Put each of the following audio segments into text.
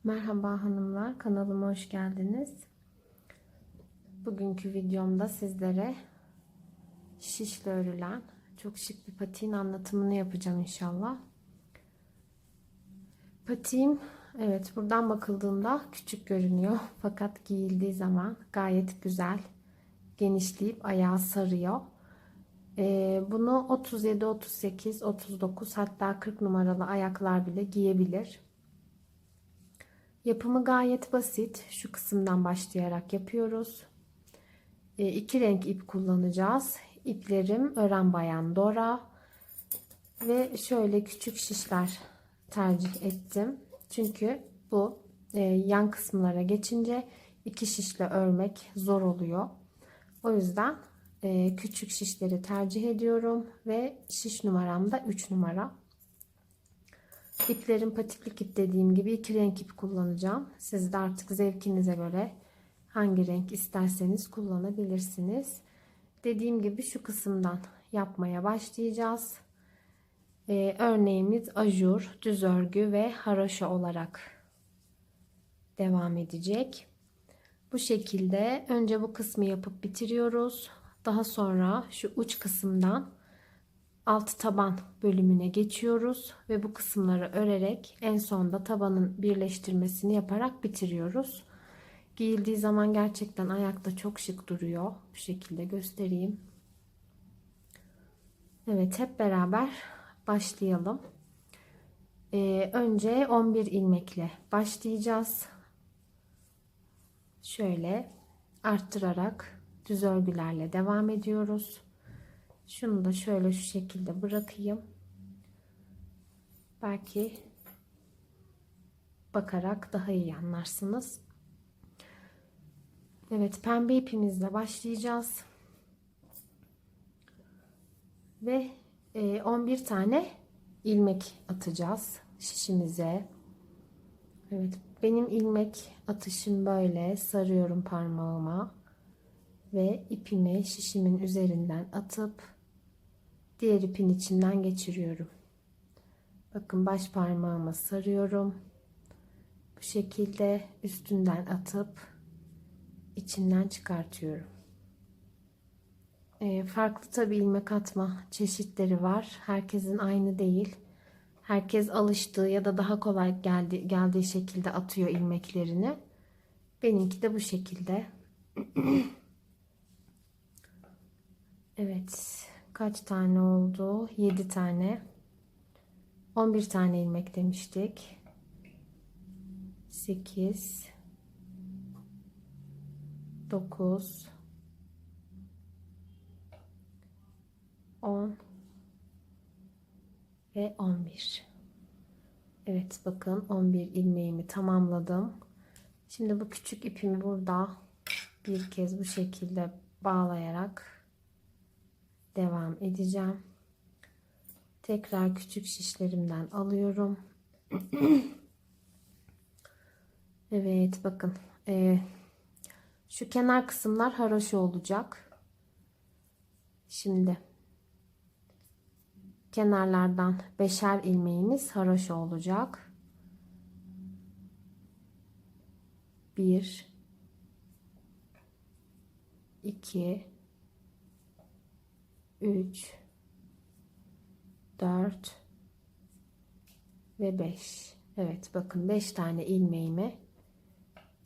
Merhaba hanımlar, kanalıma hoş geldiniz. Bugünkü videomda sizlere şişle örülen çok şık bir patiğin anlatımını yapacağım inşallah. Patiğim, evet, buradan bakıldığında küçük görünüyor fakat giyildiği zaman gayet güzel, genişleyip ayağı sarıyor. Bunu 37, 38, 39 hatta 40 numaralı ayaklar bile giyebilir. Yapımı gayet basit. Şu kısımdan başlayarak yapıyoruz. İki renk ip kullanacağız. İplerim Ören Bayan Dora ve şöyle küçük şişler tercih ettim. Çünkü bu yan kısımlara geçince iki şişle örmek zor oluyor. O yüzden küçük şişleri tercih ediyorum ve şiş numaram da 3 numara. İplerim patiklik ip, dediğim gibi iki renk ip kullanacağım. Siz de artık zevkinize göre hangi renk isterseniz kullanabilirsiniz. Dediğim gibi şu kısımdan yapmaya başlayacağız. Örneğimiz ajur, düz örgü ve haroşa olarak devam edecek. Bu şekilde önce bu kısmı yapıp bitiriyoruz. Daha sonra şu uç kısımdan alt taban bölümüne geçiyoruz ve bu kısımları örerek en sonda tabanın birleştirmesini yaparak bitiriyoruz. Giyildiği zaman gerçekten ayakta çok şık duruyor. Bu şekilde göstereyim. Evet, hep beraber başlayalım. Önce 11 ilmekle başlayacağız. Şöyle arttırarak düz örgülerle devam ediyoruz. Şunu da şöyle şu şekilde bırakayım. Belki bakarak daha iyi anlarsınız. Evet, pembe ipimizle başlayacağız. Ve 11 tane ilmek atacağız şişimize. Evet, benim ilmek atışım böyle. Sarıyorum parmağıma ve ipimi şişimin üzerinden atıp diğer ipin içinden geçiriyorum. Bakın, baş parmağıma sarıyorum. Bu şekilde üstünden atıp içinden çıkartıyorum. Farklı tabi ilmek atma çeşitleri var. Herkesin aynı değil. Herkes alıştığı ya da daha kolay geldiği şekilde atıyor ilmeklerini. Benimki de bu şekilde. Evet. Kaç tane oldu? 7 tane. 11 tane ilmek demiştik. 8 9 10 ve 11. Evet, bakın 11 ilmeğimi tamamladım. Şimdi bu küçük ipimi burada bir kez bu şekilde bağlayarak devam edeceğim. Tekrar küçük şişlerimden alıyorum. Evet, bakın şu kenar kısımlar haroşa olacak. Şimdi kenarlardan 5'er ilmeğimiz haroşa olacak. 1 2 3 4 ve 5. Evet, bakın 5 tane ilmeğimi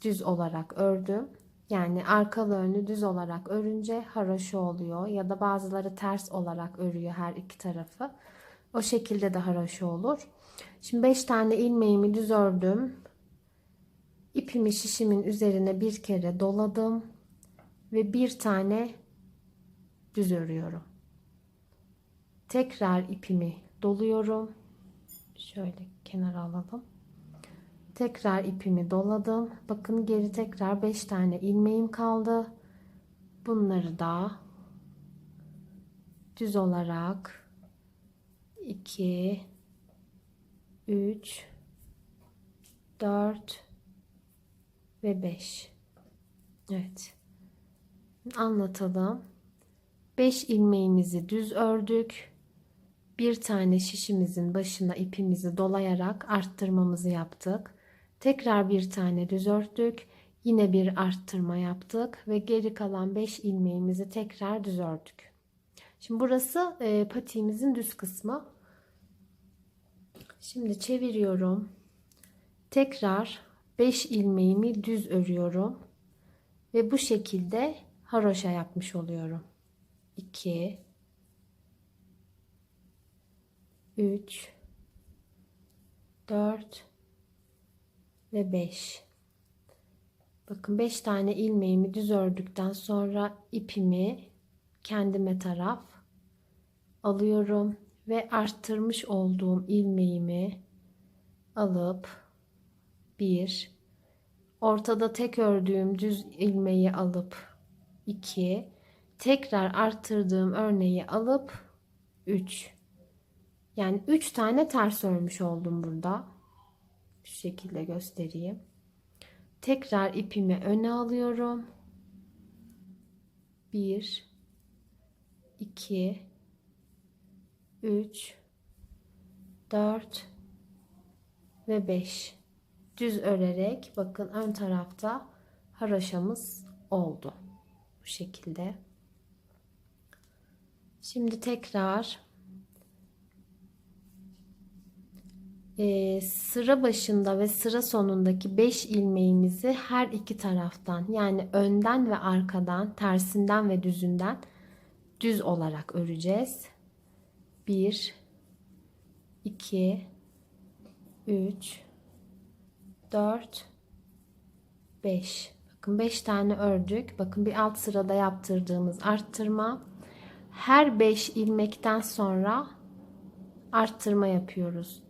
düz olarak ördüm. Yani arkalı önlü düz olarak örünce haroşa oluyor ya da bazıları ters olarak örüyor her iki tarafı. O şekilde de haroşa olur. Şimdi 5 tane ilmeğimi düz ördüm. İpimi şişimin üzerine bir kere doladım ve bir tane düz örüyorum. Tekrar ipimi doluyorum. Şöyle kenara alalım. Tekrar ipimi doladım. Bakın, geri tekrar 5 tane ilmeğim kaldı. Bunları da düz olarak 2 3 4 ve 5. Evet. Anlatalım. 5 ilmeğimizi düz ördük. Bir tane şişimizin başına ipimizi dolayarak arttırmamızı yaptık. Tekrar bir tane düz ördük. Yine bir arttırma yaptık ve geri kalan 5 ilmeğimizi tekrar düz ördük. Şimdi burası patiğimizin düz kısmı. Şimdi çeviriyorum. Tekrar 5 ilmeğimi düz örüyorum ve bu şekilde haroşa yapmış oluyorum. 2 3 4 ve 5. Bakın 5 tane ilmeğimi düz ördükten sonra ipimi kendime taraf alıyorum ve arttırmış olduğum ilmeğimi alıp ortada tek ördüğüm düz ilmeği alıp 2, tekrar arttırdığım örneği alıp 3. Yani 3 tane ters örmüş oldum burada. Şu şekilde göstereyim. Tekrar ipimi öne alıyorum. 1 2 3 4 ve 5. Düz örerek bakın ön tarafta haroşamız oldu. Bu şekilde. Şimdi tekrar sıra başında ve sıra sonundaki 5 ilmeğimizi her iki taraftan, yani önden ve arkadan, tersinden ve düzünden düz olarak öreceğiz. 1 2 3 4 5. Bakın 5 tane ördük. Bakın bir alt sırada yaptırdığımız arttırma. Her 5 ilmekten sonra arttırma yapıyoruz.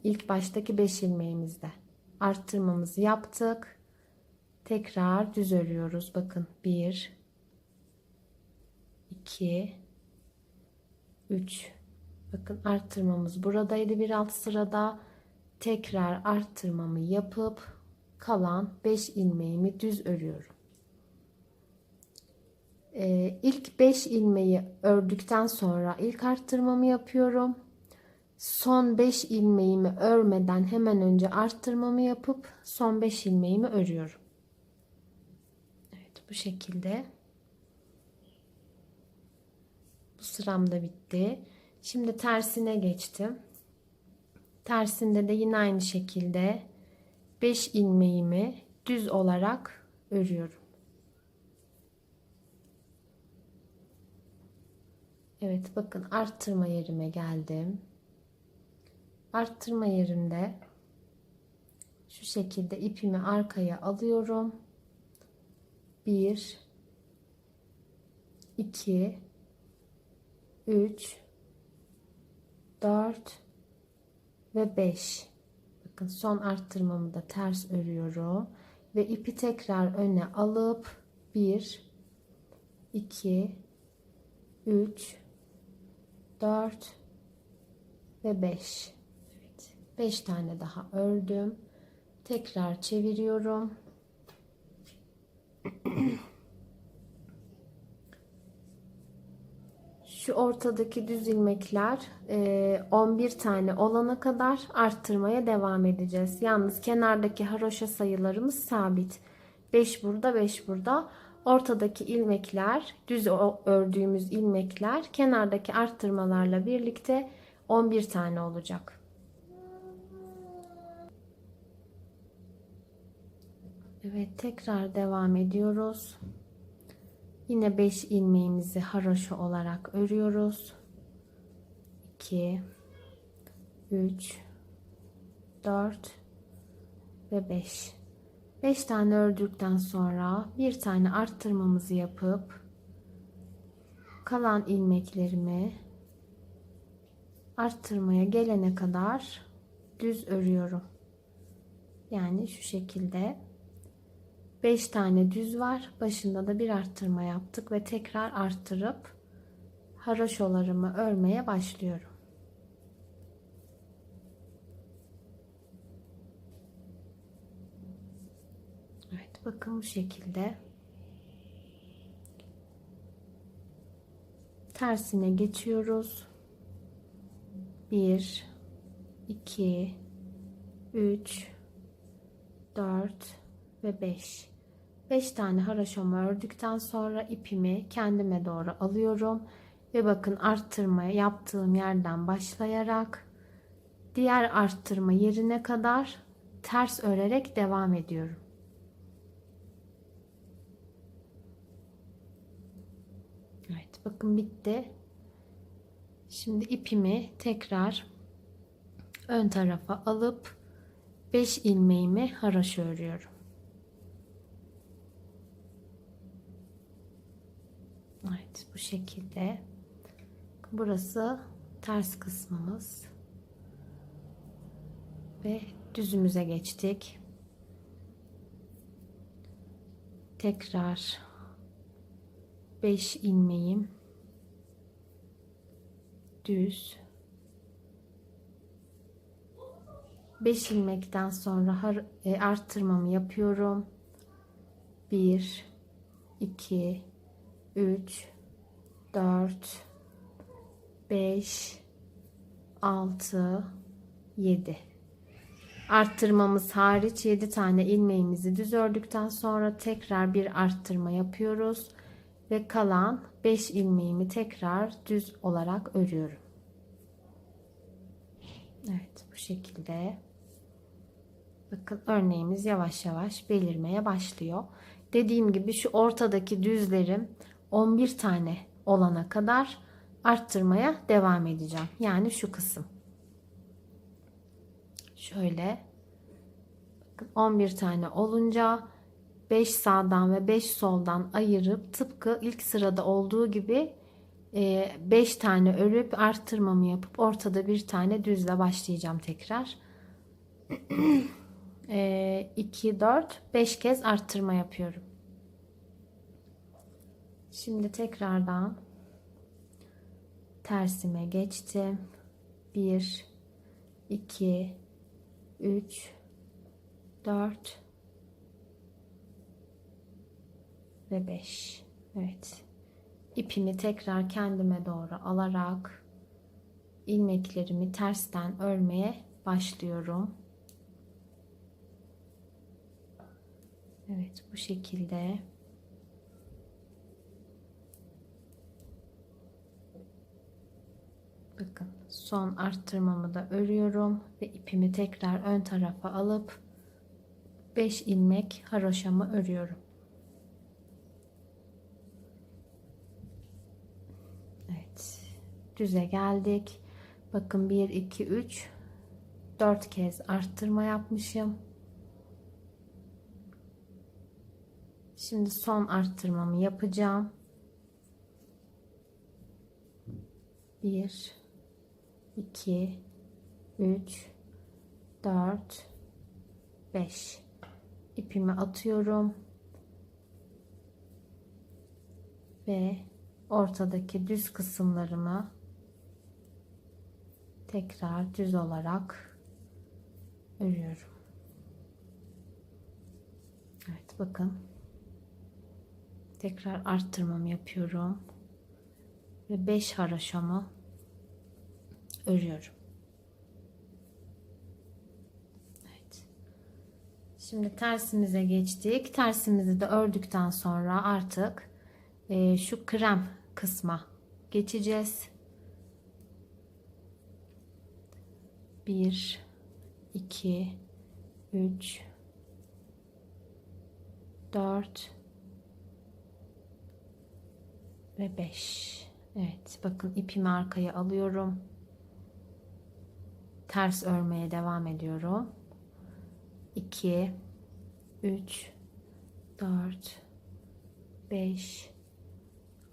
İlk baştaki 5 ilmeğimizde arttırmamızı yaptık. Tekrar düz örüyoruz. Bakın 1 2 3. Bakın arttırmamız buradaydı bir alt sırada. Tekrar arttırmamı yapıp kalan 5 ilmeğimi düz örüyorum. İlk 5 ilmeği ördükten sonra ilk arttırmamı yapıyorum. Son 5 ilmeğimi örmeden hemen önce arttırmamı yapıp son 5 ilmeğimi örüyorum. Evet, bu şekilde. Bu sıram da bitti. Şimdi tersine geçtim. Tersinde de yine aynı şekilde 5 ilmeğimi düz olarak örüyorum. Evet, bakın arttırma yerime geldim. Arttırma yerinde şu şekilde ipimi arkaya alıyorum. 1 2 3 4 ve 5. Bakın son arttırmamı da ters örüyorum ve ipi tekrar öne alıp 1 2 3 4 ve 5. Evet, 5 tane daha ördüm. Tekrar çeviriyorum. Şu ortadaki düz ilmekler 11 tane olana kadar arttırmaya devam edeceğiz. Yalnız kenardaki haroşa sayılarımız sabit. 5 burada, 5 burada. Ortadaki ilmekler, düz ördüğümüz ilmekler kenardaki arttırmalarla birlikte 11 tane olacak. Evet, tekrar devam ediyoruz. Yine 5 ilmeğimizi haroşa olarak örüyoruz. 2 3 4 ve 5. 5 tane ördükten sonra bir tane arttırmamızı yapıp kalan ilmeklerimi arttırmaya gelene kadar düz örüyorum. Yani şu şekilde 5 tane düz var. Başında da bir arttırma yaptık ve tekrar arttırıp haroşalarımı örmeye başlıyorum. Evet, bakın bu şekilde. Tersine geçiyoruz. 1 2 3 4 ve 5. 5 tane haroşamı ördükten sonra ipimi kendime doğru alıyorum ve bakın arttırmaya yaptığım yerden başlayarak diğer arttırma yerine kadar ters örerek devam ediyorum. Evet, bakın bitti. Şimdi ipimi tekrar ön tarafa alıp 5 ilmeğimi haroşa örüyorum. Evet, bu şekilde. Burası ters kısmımız ve düzümüze geçtik. Tekrar 5 ilmeğim düz. 5 ilmekten sonra arttırmamı yapıyorum. 1 2 3 4 5 6 7. Arttırmamız hariç 7 tane ilmeğimizi düz ördükten sonra tekrar bir arttırma yapıyoruz ve kalan 5 ilmeğimi tekrar düz olarak örüyorum. Evet, bu şekilde. Bakın örneğimiz yavaş yavaş belirmeye başlıyor. Dediğim gibi şu ortadaki düzlerim 11 tane olana kadar arttırmaya devam edeceğim. Yani şu kısım. Şöyle. Bakın 11 tane olunca 5 sağdan ve 5 soldan ayırıp tıpkı ilk sırada olduğu gibi 5 tane örüp arttırmamı yapıp ortada bir tane düzle başlayacağım tekrar. 2 4 5 kez arttırma yapıyorum. Şimdi tekrardan tersime geçtim. 1 2 3 4 ve 5. Evet. İpimi tekrar kendime doğru alarak ilmeklerimi tersten örmeye başlıyorum. Evet, bu şekilde. Bakın son arttırmamı da örüyorum ve ipimi tekrar ön tarafa alıp 5 ilmek haroşamı örüyorum. Evet, düze geldik. Bakın 1 2 3 4 kez arttırma yapmışım. Şimdi son arttırmamı yapacağım. 1 2 3 4 5. İpimi atıyorum ve ortadaki düz kısımlarımı tekrar düz olarak örüyorum. Evet, bakın tekrar arttırmamı yapıyorum ve 5 haroşamı örüyorum. Evet. Şimdi tersimize geçtik. Tersimizi de ördükten sonra artık şu krem kısma geçeceğiz. 1 2 3 4 ve 5. Evet, bakın ipimi arkaya alıyorum. Ters örmeye devam ediyorum. 2 3 4 5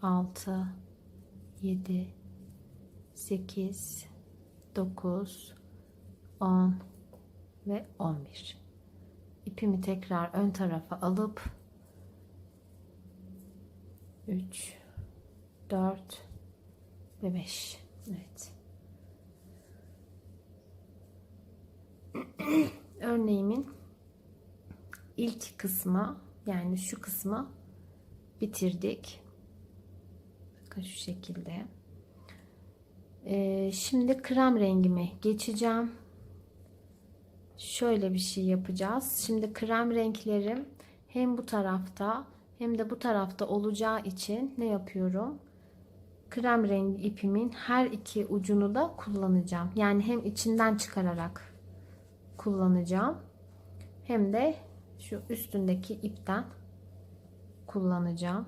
6 7 8 9 10 ve 11. İpimi tekrar ön tarafa alıp 3 4 ve 5. Evet. Örneğimin ilk kısmı, yani şu kısmı bitirdik. Bakın şu şekilde. Şimdi krem rengime geçeceğim. şöyle bir şey yapacağız. Şimdi krem renklerim hem bu tarafta hem de bu tarafta olacağı için ne yapıyorum? Krem rengi ipimin her iki ucunu da kullanacağım. Yani hem içinden çıkararak kullanacağım hem de şu üstündeki ipten kullanacağım.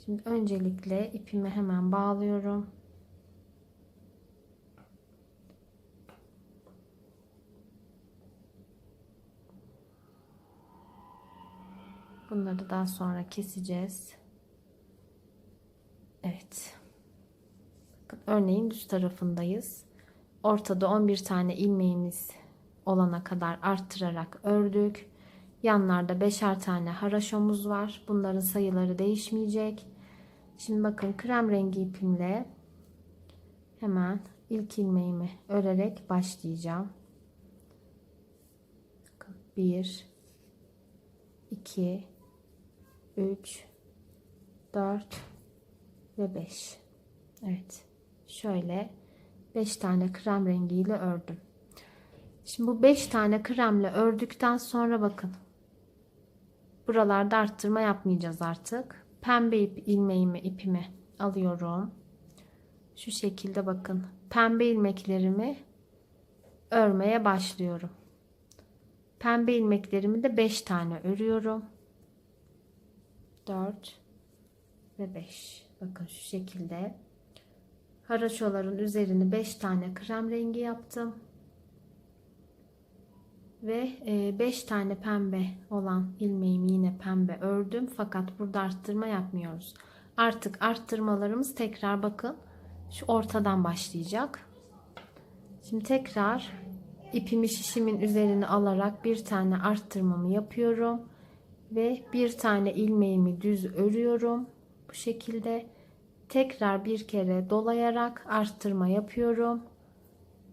Şimdi öncelikle ipimi hemen bağlıyorum. Bunları daha sonra keseceğiz. Evet. Bakın örneğin düz tarafındayız. Ortada 11 tane ilmeğimiz olana kadar arttırarak ördük. Yanlarda 5'er tane haraşomuz var. Bunların sayıları değişmeyecek. Şimdi bakın krem rengi ipimle hemen ilk ilmeğimi örerek başlayacağım. 1 2 3 4 ve 5. Evet. Şöyle 5 tane krem rengiyle ördüm. Şimdi bu 5 tane kremle ördükten sonra bakın. Buralarda arttırma yapmayacağız artık. Pembe ipimi alıyorum. Şu şekilde bakın. Pembe ilmeklerimi örmeye başlıyorum. Pembe ilmeklerimi de 5 tane örüyorum. 4 ve 5. Bakın şu şekilde. Haraşoların üzerini 5 tane krem rengi yaptım. Ve 5 tane pembe olan ilmeğimi yine pembe ördüm. Fakat burada arttırma yapmıyoruz. Artık arttırmalarımız tekrar bakın şu ortadan başlayacak. Şimdi tekrar ipimi şişimin üzerine alarak bir tane arttırmamı yapıyorum. Ve bir tane ilmeğimi düz örüyorum. Bu şekilde tekrar bir kere dolayarak arttırma yapıyorum.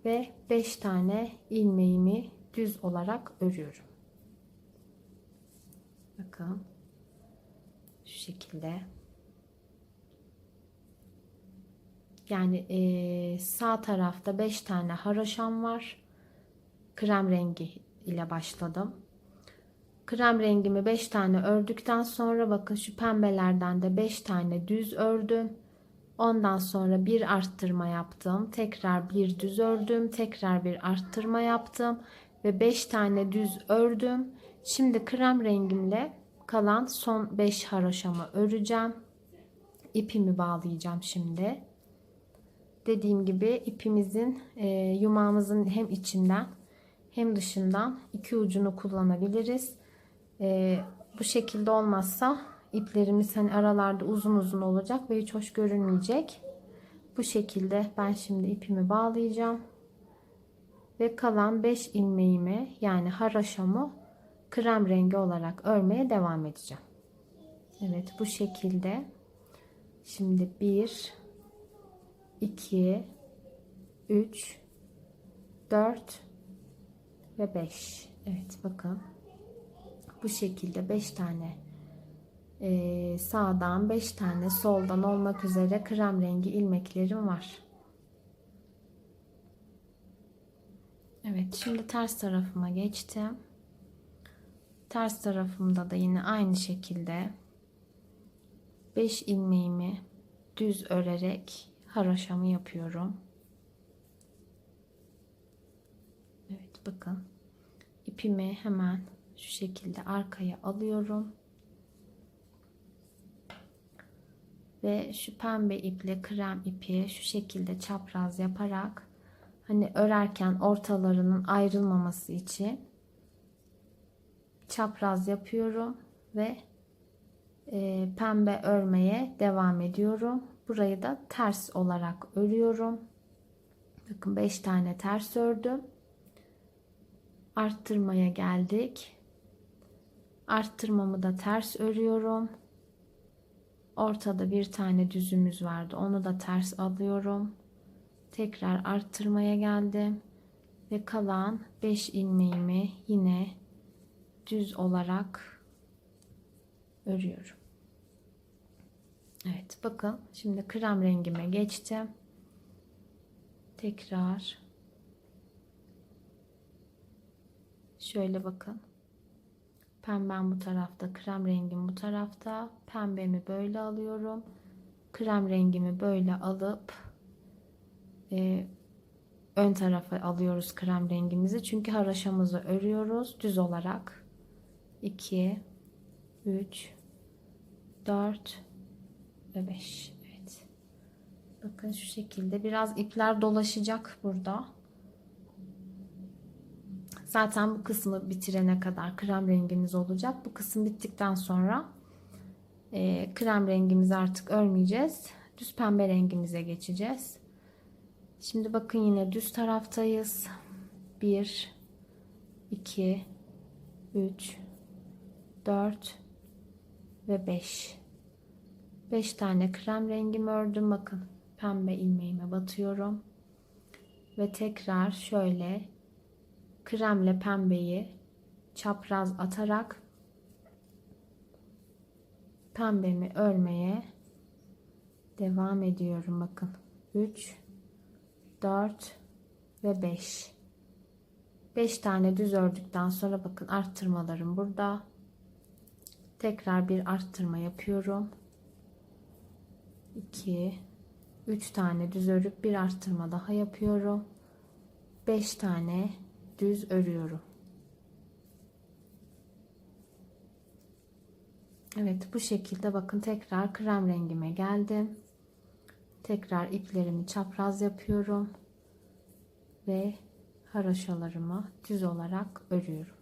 Ve 5 tane ilmeğimi düz olarak örüyorum. Bakın şu şekilde. Yani sağ tarafta 5 tane haraşam var. Krem rengi ile başladım. Krem rengimi 5 tane ördükten sonra bakın şu pembelerden de 5 tane düz ördüm. Ondan sonra bir arttırma yaptım. Tekrar bir düz ördüm. Tekrar bir arttırma yaptım. Ve 5 tane düz ördüm. Şimdi krem rengimle kalan son 5 haroşamı öreceğim. İpimi bağlayacağım şimdi. Dediğim gibi ipimizin yumağımızın hem içinden hem dışından iki ucunu kullanabiliriz. Bu şekilde olmazsa iplerimiz hani aralarda uzun uzun olacak ve hiç hoş görünmeyecek. Bu şekilde ben şimdi ipimi bağlayacağım. Ve kalan 5 ilmeğimi yani haraşamı krem rengi olarak örmeye devam edeceğim. Evet bu şekilde. Şimdi 1 2 3 4 ve 5. Evet bakın. Bu şekilde 5 tane sağdan 5 tane soldan olmak üzere krem rengi ilmeklerim var. Evet şimdi ters tarafıma geçtim. Ters tarafımda da yine aynı şekilde 5 ilmeğimi düz örerek haroşamı yapıyorum. Evet bakın. İpimi hemen şu şekilde arkaya alıyorum. Ve şu pembe iple krem ipi şu şekilde çapraz yaparak hani örerken ortalarının ayrılmaması için çapraz yapıyorum ve pembe örmeye devam ediyorum. Burayı da ters olarak örüyorum. Bakın 5 tane ters ördüm. Arttırmaya geldik. Arttırmamı da ters örüyorum. Ortada bir tane düzümüz vardı. Onu da ters alıyorum. Tekrar arttırmaya geldim. Ve kalan 5 ilmeğimi yine düz olarak örüyorum. Evet bakın şimdi krem rengime geçtim. Tekrar Şöyle bakın. Pembem bu tarafta, krem rengim bu tarafta. Pembemi böyle alıyorum. Krem rengimi böyle alıp ön tarafa alıyoruz krem rengimizi. Çünkü haroşamızı örüyoruz düz olarak. 2, 3, 4 ve 5. Evet. Bakın şu şekilde biraz ipler dolaşacak burada. Zaten bu kısmı bitirene kadar krem rengimiz olacak. Bu kısım bittikten sonra krem rengimizi artık örmeyeceğiz. Düz pembe rengimize geçeceğiz. Şimdi bakın yine düz taraftayız. 1, 2, 3, 4 ve 5. 5 tane krem rengimi ördüm. Bakın pembe ilmeğime batıyorum. Ve tekrar şöyle kremle pembeyi çapraz atarak pembemi örmeye devam ediyorum. Bakın 3, 4 ve 5. 5 tane düz ördükten sonra bakın arttırmalarım burada. Tekrar bir arttırma yapıyorum. 2, 3 tane düz örüp bir arttırma daha yapıyorum. 5 tane düz örüyorum. Evet, bu şekilde bakın tekrar krem rengime geldim. Tekrar iplerimi çapraz yapıyorum ve haroşalarımı düz olarak örüyorum.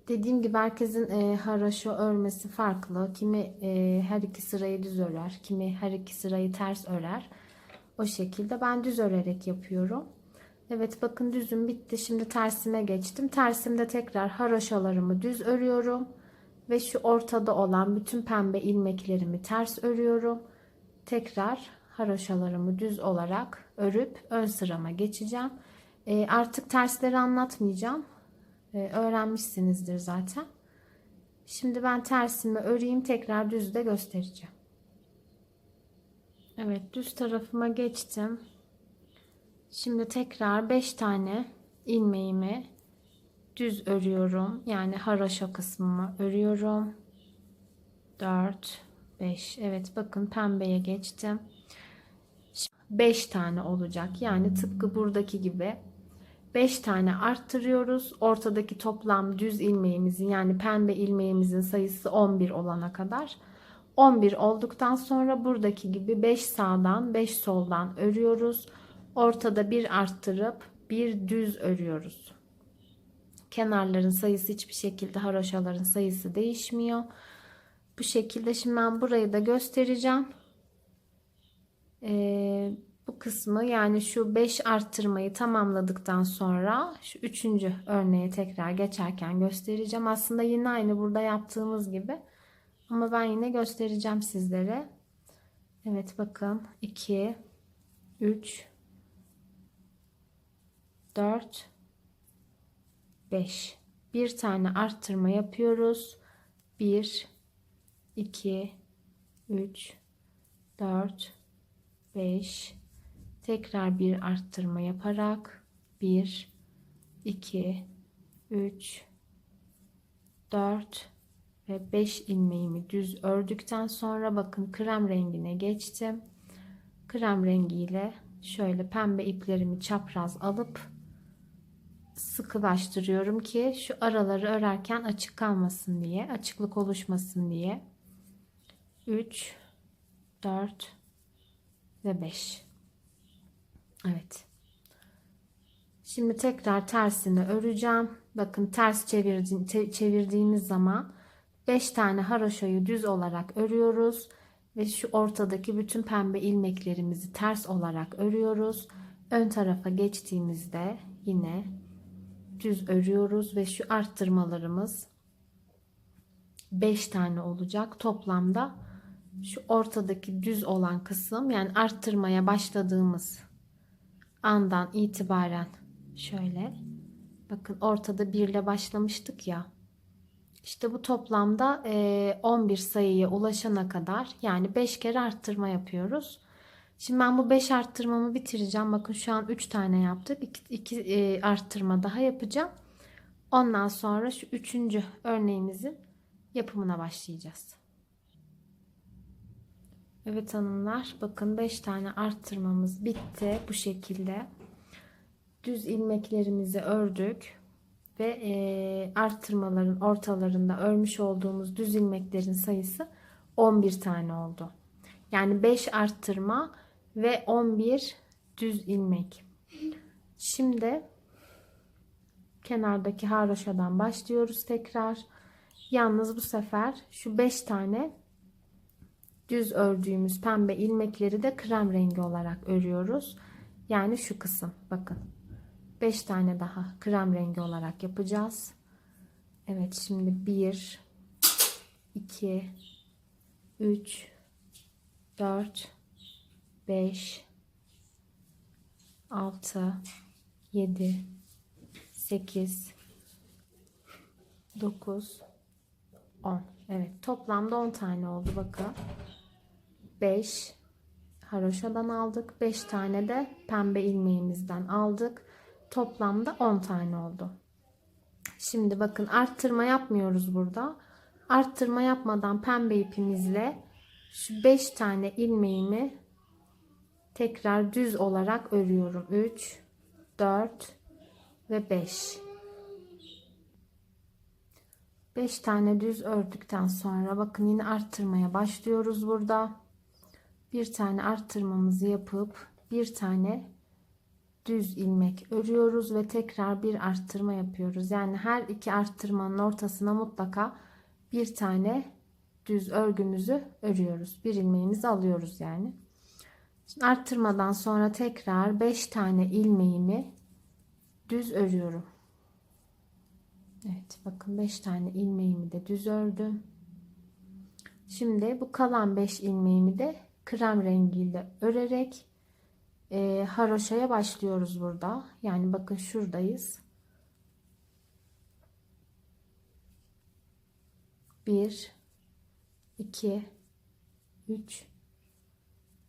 Dediğim gibi herkesin haroşa örmesi farklı. Kimi her iki sırayı düz örer, kimi her iki sırayı ters örer. O şekilde ben düz örerek yapıyorum. Evet, bakın düzüm bitti. Şimdi tersime geçtim. Tersimde tekrar haroşalarımı düz örüyorum ve şu ortada olan bütün pembe ilmeklerimi ters örüyorum. Tekrar haroşalarımı düz olarak örüp ön sırama geçeceğim. Artık tersleri anlatmayacağım. Öğrenmişsinizdir zaten. Şimdi ben tersimi öreyim, tekrar düz de göstereceğim. Evet, düz tarafıma geçtim. Şimdi tekrar 5 tane ilmeğimi düz örüyorum. Yani haroşa kısmımı örüyorum. 4, 5. Evet, bakın pembeye geçtim. 5 tane olacak. Yani tıpkı buradaki gibi 5 tane arttırıyoruz. Ortadaki toplam düz ilmeğimizin yani pembe ilmeğimizin sayısı 11 olana kadar. 11 olduktan sonra buradaki gibi 5 sağdan 5 soldan örüyoruz. Ortada bir arttırıp bir düz örüyoruz. Kenarların sayısı hiçbir şekilde haroşaların sayısı değişmiyor. Bu şekilde şimdi ben burayı da göstereceğim. Bu kısmı yani şu 5 arttırmayı tamamladıktan sonra şu 3. örneğe tekrar geçerken göstereceğim. Aslında yine aynı burada yaptığımız gibi. Ama ben yine göstereceğim sizlere. Evet, bakın 2, 3, 4, 5. Bir tane arttırma yapıyoruz. 1, 2, 3, 4, 5. Tekrar bir arttırma yaparak 1, 2, 3, 4 ve 5 ilmeğimi düz ördükten sonra bakın krem rengine geçtim. Krem rengiyle şöyle pembe iplerimi çapraz alıp sıkılaştırıyorum ki şu araları örerken açık kalmasın diye, açıklık oluşmasın diye. 3, 4 ve 5. Evet. Şimdi tekrar tersini öreceğim. Bakın ters çevirdiğimiz zaman 5 tane haroşayı düz olarak örüyoruz ve şu ortadaki bütün pembe ilmeklerimizi ters olarak örüyoruz. Ön tarafa geçtiğimizde yine düz örüyoruz ve şu arttırmalarımız 5 tane olacak. Toplamda şu ortadaki düz olan kısım yani arttırmaya başladığımız andan itibaren şöyle bakın ortada 1 ile başlamıştık ya. İşte bu toplamda 11 sayıya ulaşana kadar yani 5 kere arttırma yapıyoruz. Şimdi ben bu 5 arttırmamı bitireceğim. Bakın şu an 3 tane yaptık. 2 arttırma daha yapacağım. Ondan sonra şu üçüncü örneğimizin yapımına başlayacağız. Evet hanımlar, bakın 5 tane arttırmamız bitti bu şekilde. Düz ilmeklerimizi ördük ve arttırmaların ortalarında örmüş olduğumuz düz ilmeklerin sayısı 11 tane oldu. Yani 5 arttırma ve 11 düz ilmek. Şimdi kenardaki haroşadan başlıyoruz tekrar. Yalnız bu sefer şu 5 tane düz ördüğümüz pembe ilmekleri de krem rengi olarak örüyoruz. Yani şu kısım, bakın. 5 tane daha krem rengi olarak yapacağız. Evet, şimdi 1 2 3 4 5 6 7 8 9 10. Evet, toplamda 10 tane oldu bakın. 5 haroşadan aldık. 5 tane de pembe ilmeğimizden aldık. Toplamda 10 tane oldu. Şimdi bakın, arttırma yapmıyoruz burada. Arttırma yapmadan pembe ipimizle şu 5 tane ilmeğimi tekrar düz olarak örüyorum. 3 4 ve 5. 5 tane düz ördükten sonra bakın yine arttırmaya başlıyoruz burada. Bir tane arttırmamızı yapıp bir tane düz ilmek örüyoruz ve tekrar bir arttırma yapıyoruz. Yani her iki arttırmanın ortasına mutlaka bir tane düz örgümüzü örüyoruz. Bir ilmeğimizi alıyoruz yani. Şimdi arttırmadan sonra tekrar 5 tane ilmeğimi düz örüyorum. Evet, bakın 5 tane ilmeğimi de düz ördüm. Şimdi bu kalan 5 ilmeğimi de krem rengiyle örerek haroşaya başlıyoruz burada. Yani bakın şuradayız. 1 2 3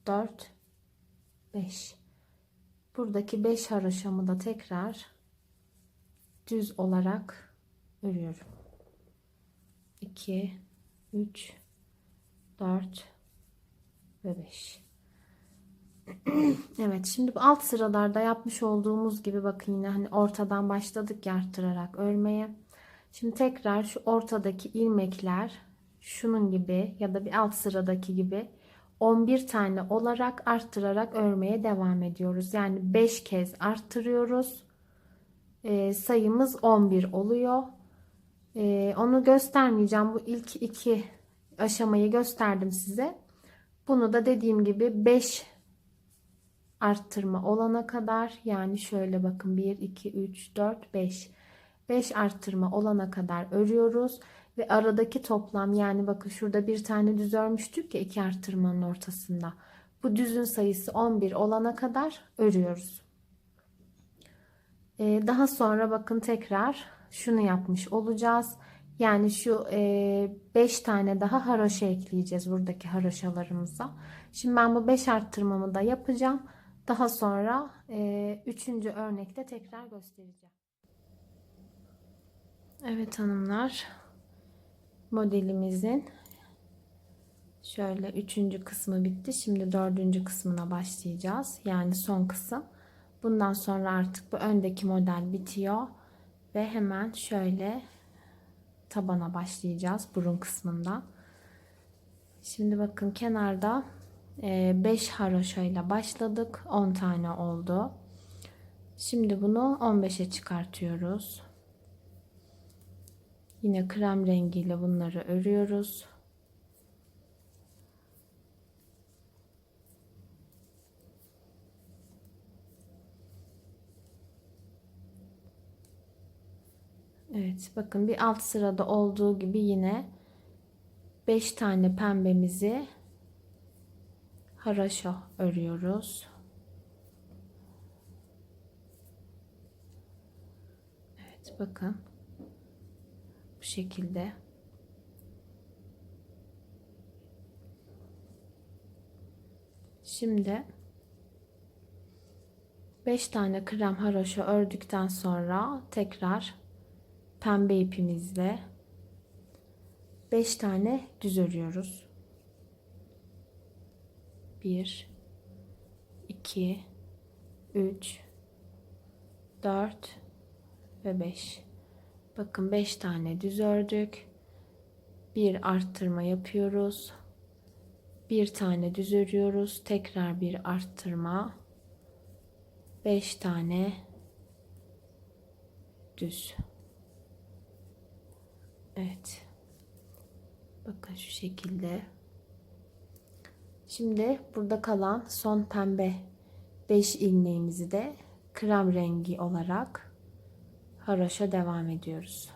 4 5. Buradaki 5 haroşamı da tekrar düz olarak örüyorum. 2 3 4 ve 5. Evet, şimdi bu alt sıralarda yapmış olduğumuz gibi bakın yine hani ortadan başladık ya arttırarak örmeye. Şimdi tekrar şu ortadaki ilmekler şunun gibi ya da bir alt sıradaki gibi 11 tane olarak arttırarak örmeye devam ediyoruz. Yani 5 kez arttırıyoruz. Sayımız 11 oluyor. Onu göstermeyeceğim. Bu ilk iki aşamayı gösterdim size. Bunu da dediğim gibi 5 arttırma olana kadar, yani şöyle bakın 1 2 3 4 5 5 arttırma olana kadar örüyoruz ve aradaki toplam, yani bakın şurada bir tane düz örmüştük ya iki arttırmanın ortasında, bu düzün sayısı 11 olana kadar örüyoruz. Daha sonra bakın tekrar şunu yapmış olacağız. Yani şu 5 tane daha haroşa ekleyeceğiz buradaki haroşalarımıza. Şimdi ben bu 5 arttırmamı da yapacağım. Daha sonra 3. örnekte tekrar göstereceğim. Evet hanımlar, modelimizin şöyle 3. kısmı bitti. Şimdi 4. kısmına başlayacağız. Yani son kısım. Bundan sonra artık bu öndeki model bitiyor ve hemen şöyle tabana başlayacağız burun kısmından. Şimdi bakın kenarda 5 haroşa ile başladık. 10 tane oldu. Şimdi bunu 15'e çıkartıyoruz. Yine krem rengiyle bunları örüyoruz. Evet, bakın bir alt sırada olduğu gibi yine 5 tane pembemizi haroşa örüyoruz. Evet, bakın bu şekilde. Şimdi 5 tane krem haroşa ördükten sonra tekrar pembe ipimizle 5 tane düz örüyoruz. 1 2 3 4 ve 5. Bakın 5 tane düz ördük. Bir arttırma yapıyoruz. Bir tane düz örüyoruz. Tekrar bir arttırma. 5 tane düz. Evet. Bakın şu şekilde. Şimdi burada kalan son pembe 5 ilmeğimizi de krem rengi olarak haroşa devam ediyoruz.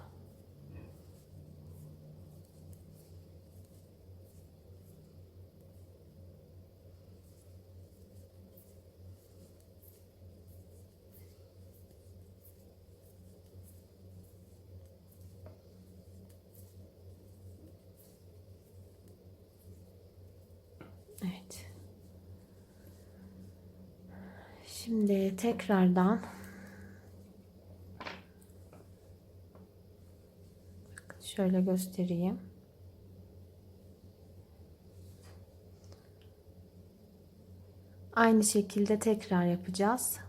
Evet. Şimdi tekrardan şöyle göstereyim. Aynı şekilde tekrar yapacağız.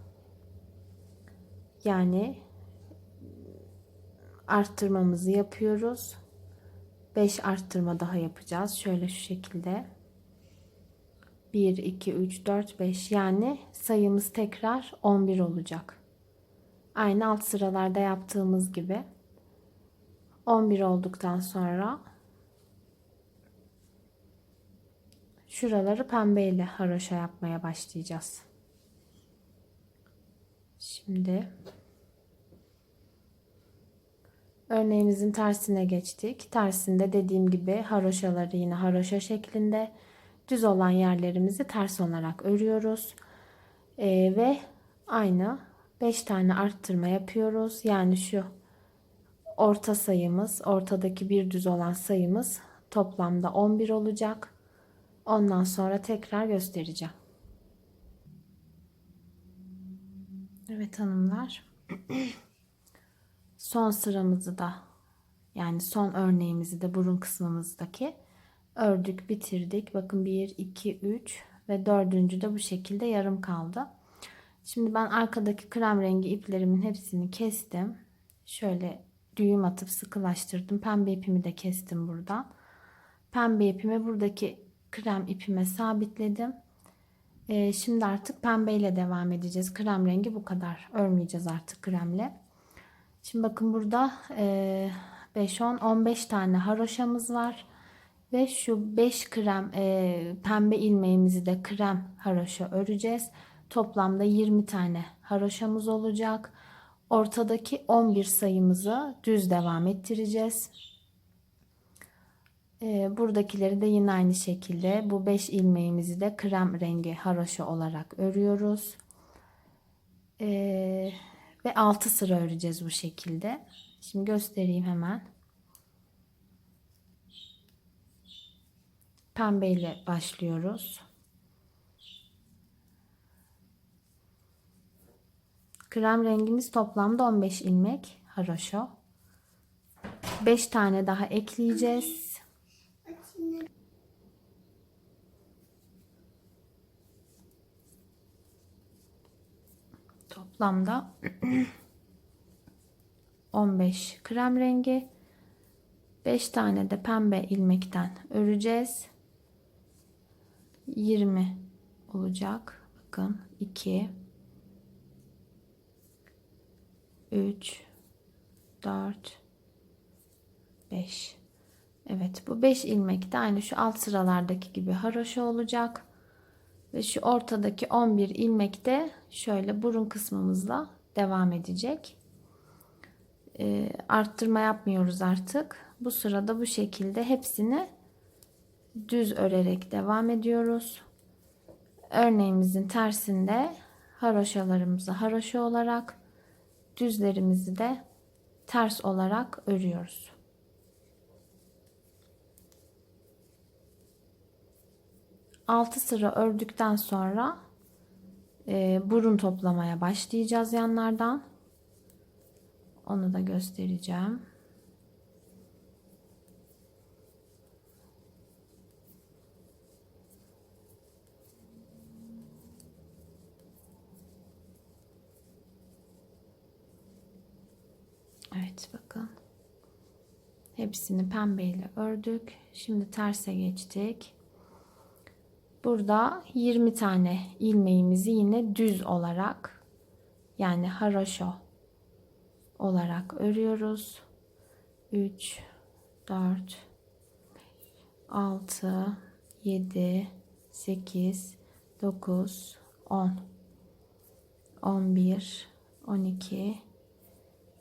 Yani arttırmamızı yapıyoruz. 5 arttırma daha yapacağız. Şöyle şu şekilde. 1, 2, 3, 4, 5. Yani sayımız tekrar 11 olacak. Aynı alt sıralarda yaptığımız gibi. 11 olduktan sonra şuraları pembeyle haroşa yapmaya başlayacağız. Şimdi örneğimizin tersine geçtik. Tersinde dediğim gibi haroşaları yine haroşa şeklinde, düz olan yerlerimizi ters olarak örüyoruz. Ve aynı 5 tane arttırma yapıyoruz. Yani şu orta sayımız, ortadaki bir düz olan sayımız toplamda 11 olacak. Ondan sonra tekrar göstereceğim. Evet hanımlar. Son sıramızı da, yani son örneğimizi de burun kısmımızdaki ördük, bitirdik. Bakın 1, 2, 3 ve dördüncü de bu şekilde yarım kaldı. Şimdi ben arkadaki krem rengi iplerimin hepsini kestim. Şöyle düğüm atıp sıkılaştırdım. Pembe ipimi de kestim buradan. Pembe ipimi buradaki krem ipime sabitledim. Şimdi artık pembe ile devam edeceğiz. Krem rengi bu kadar. Örmeyeceğiz artık kremle. Şimdi bakın burada 5, 10, 15 tane haroşamız var. Ve şu 5 krem pembe ilmeğimizi de krem haroşa öreceğiz. Toplamda 20 tane haroşamız olacak. Ortadaki 11 sayımızı düz devam ettireceğiz. Buradakileri de yine aynı şekilde bu 5 ilmeğimizi de krem rengi haroşa olarak örüyoruz. Ve 6 sıra öreceğiz bu şekilde. Şimdi göstereyim hemen. Pembe ile başlıyoruz. Krem rengimiz toplamda 15 ilmek haroşa. 5 tane daha ekleyeceğiz. Toplamda 15 krem rengi, 5 tane de pembe ilmekten öreceğiz. 20 olacak. Bakın 2 3 4 5. Evet, bu 5 ilmek de aynı şu alt sıralardaki gibi haroşa olacak. Ve şu ortadaki 11 ilmek de şöyle burun kısmımızla devam edecek. Arttırma yapmıyoruz artık. Bu sırada bu şekilde hepsini düz örerek devam ediyoruz. Örneğimizin tersinde haroşalarımızı haroşa olarak, düzlerimizi de ters olarak örüyoruz. Altı sıra ördükten sonra burun toplamaya başlayacağız yanlardan. Onu da göstereceğim. Evet, bakın. Hepsini pembeyle ördük. Şimdi terse geçtik. Burada 20 tane ilmeğimizi yine düz olarak, yani haroşo olarak örüyoruz. 3, 4, 6, 7, 8, 9, 10, 11, 12,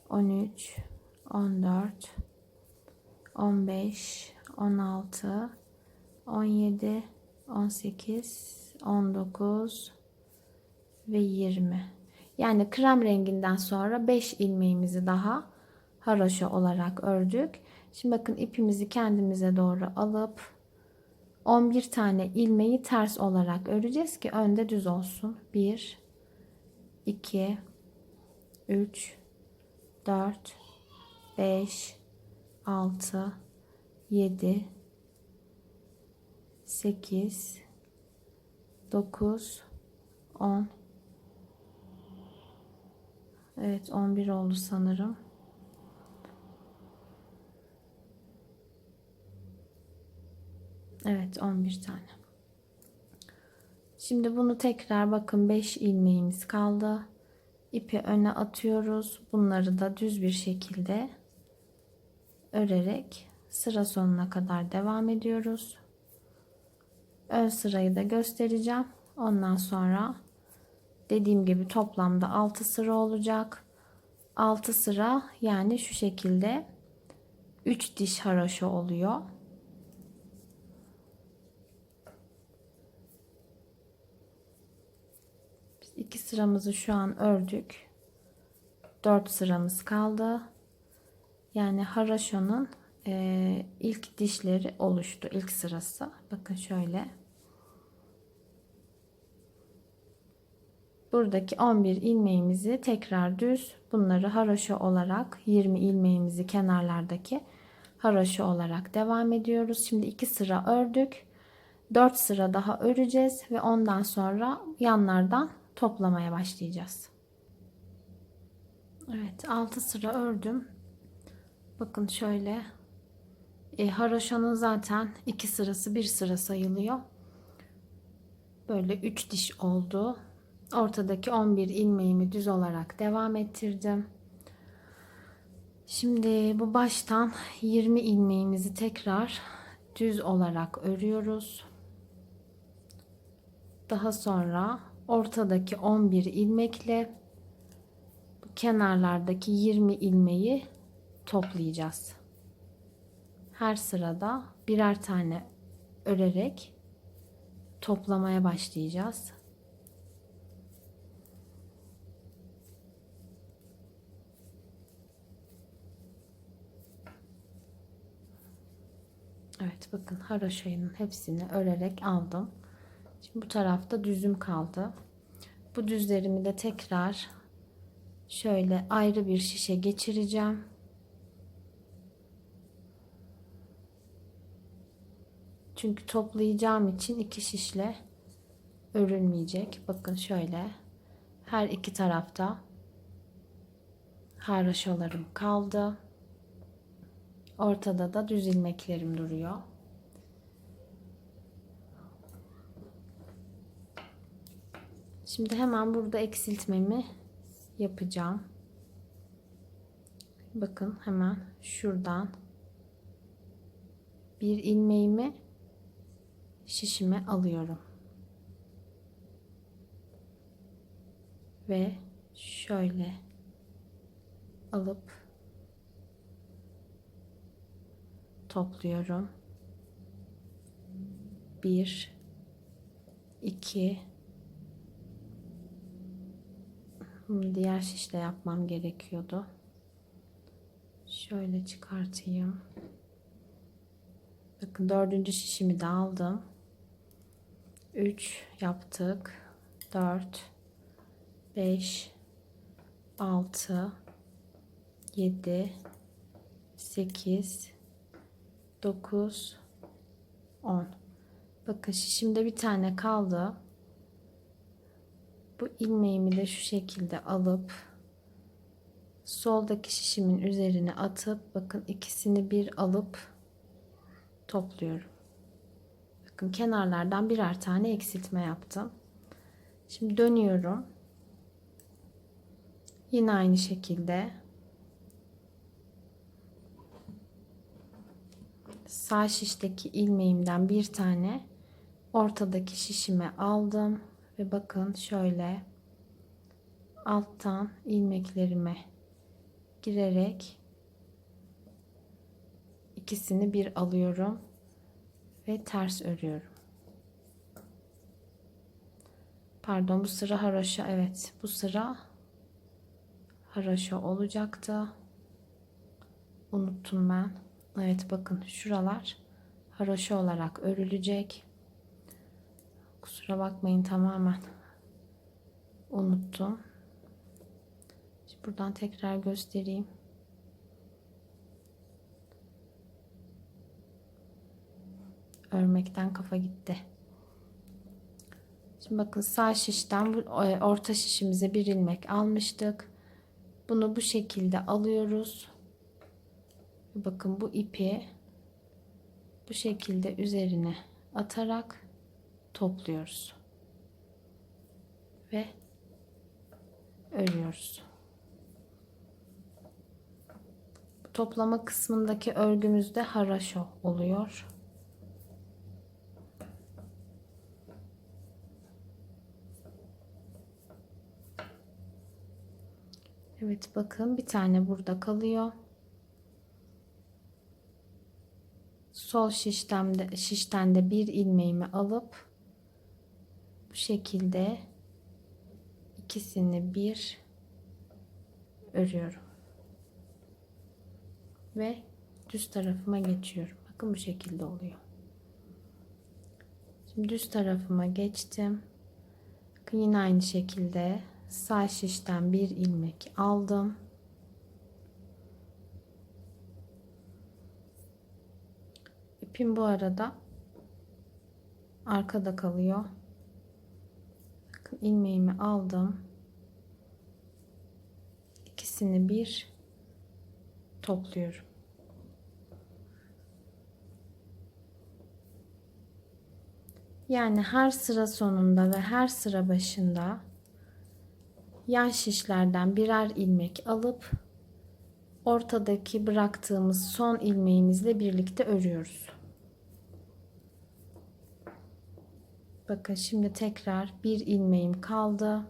13, 14, 15, 16, 17, 18, 19 ve 20. Yani krem renginden sonra 5 ilmeğimizi daha haroşa olarak ördük. Şimdi bakın, ipimizi kendimize doğru alıp 11 tane ilmeği ters olarak öreceğiz ki önde düz olsun. 1, 2, 3, 4, 5, 6, 7, 8, 9, 10. Evet, 11 oldu sanırım. Evet, 11 tane. Şimdi bunu tekrar, bakın, 5 ilmeğimiz kaldı. İpi öne atıyoruz. Bunları da düz bir şekilde örerek sıra sonuna kadar devam ediyoruz. Ön sırayı da göstereceğim. Ondan sonra dediğim gibi toplamda 6 sıra olacak. 6 sıra, yani şu şekilde 3 diş haroşa oluyor. Biz 2 sıramızı şu an ördük. 4 sıramız kaldı. Yani haroşanın ilk dişleri oluştu. İlk sırası. Bakın şöyle. Buradaki 11 ilmeğimizi tekrar düz, bunları haroşa olarak, 20 ilmeğimizi kenarlardaki haroşa olarak devam ediyoruz. Şimdi 2 sıra ördük. 4 sıra daha öreceğiz ve ondan sonra yanlardan toplamaya başlayacağız. Evet, 6 sıra ördüm. Bakın şöyle. Haroşanın zaten 2 sırası 1 sıra sayılıyor. Böyle 3 diş oldu. Ortadaki 11 ilmeğimi düz olarak devam ettirdim. Şimdi bu baştan 20 ilmeğimizi tekrar düz olarak örüyoruz. Daha sonra ortadaki 11 ilmekle kenarlardaki 20 ilmeği toplayacağız. Her sırada birer tane örerek toplamaya başlayacağız. Evet, bakın, haroşanın hepsini örerek aldım. Şimdi bu tarafta düzüm kaldı. Bu düzlerimi de tekrar şöyle ayrı bir şişe geçireceğim. Çünkü toplayacağım için 2 şişle örülmeyecek. Bakın şöyle her iki tarafta haroşalarım kaldı. Ortada da düz ilmeklerim duruyor. Şimdi hemen burada eksiltmemi yapacağım. Bakın, hemen şuradan bir ilmeğimi şişime alıyorum. Ve şöyle alıp topluyorum. 1, 2, bunu diğer şişle yapmam gerekiyordu. Şöyle çıkartayım. Bakın, 4. şişimi de aldım. 3 yaptık. 4, 5, 6, 7, 8, 9, 10. Bakın şişimde bir tane kaldı. Bu ilmeğimi de şu şekilde alıp soldaki şişimin üzerine atıp bakın ikisini bir alıp topluyorum. Bakın kenarlardan birer tane eksiltme yaptım. Şimdi dönüyorum. Yine aynı şekilde sağ şişteki ilmeğimden bir tane ortadaki şişime aldım ve bakın şöyle alttan ilmeklerime girerek ikisini bir alıyorum ve ters örüyorum. Pardon, bu sıra haroşa, evet bu sıra haroşa olacaktı. Unuttum ben. Evet bakın şuralar haroşa olarak örülecek. Kusura bakmayın, tamamen unuttum. Şimdi buradan tekrar göstereyim. Örmekten kafa gitti. Şimdi bakın sağ şişten orta şişimize bir ilmek almıştık. Bunu bu şekilde alıyoruz. Bakın bu ipi bu şekilde üzerine atarak topluyoruz ve örüyoruz. Bu toplama kısmındaki örgümüzde haraşo oluyor. Evet bakın bir tane burada kalıyor. Sol şişten de bir ilmeğimi alıp bu şekilde ikisini bir örüyorum ve düz tarafıma geçiyorum. Bakın bu şekilde oluyor. Şimdi düz tarafıma geçtim. Bakın yine aynı şekilde sağ şişten bir ilmek aldım. İpim bu arada arkada kalıyor. Bakın ilmeğimi aldım. İkisini bir topluyorum. Yani her sıra sonunda ve her sıra başında yan şişlerden birer ilmek alıp ortadaki bıraktığımız son ilmeğimizle birlikte örüyoruz. Bakın şimdi tekrar bir ilmeğim kaldı